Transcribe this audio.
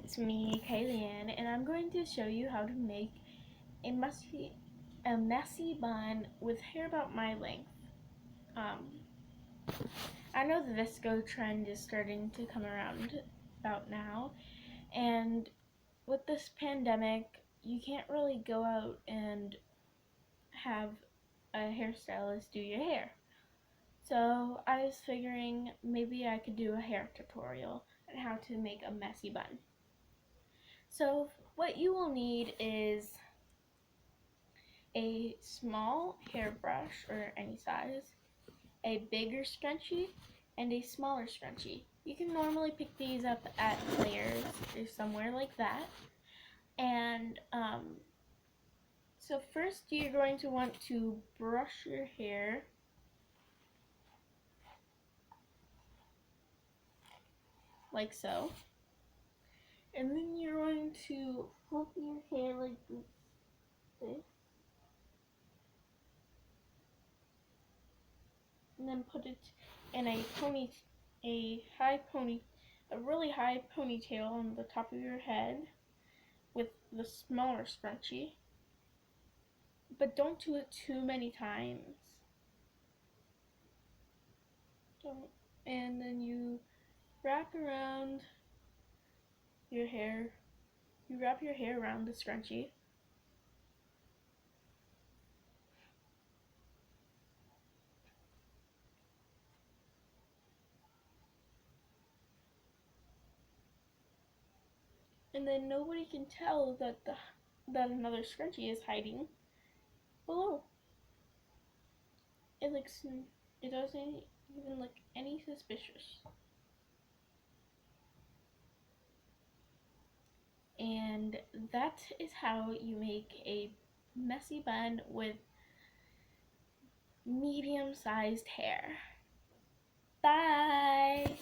it's me, Kayleigh, and I'm going to show you how to make a messy bun with hair about my length. I know the visco trend is starting to come around about now, and with this pandemic, you can't really go out and have a hairstylist do your hair. So I was figuring maybe I could do a hair tutorial on how to make a messy bun. So what you will need is a small hairbrush or any size, a bigger scrunchie, and a smaller scrunchie. You can normally pick these up at Claire's or somewhere like that. And so first you're going to want to brush your hair like so. And then you're going to flip your hair like this. And then put it in a really high ponytail on the top of your head with the smaller scrunchie. But don't do it too many times. And then you wrap around your hair. You wrap your hair around the scrunchie. And then nobody can tell that another scrunchie is hiding below. It doesn't even look any suspicious. And that is how you make a messy bun with medium-sized hair. Bye!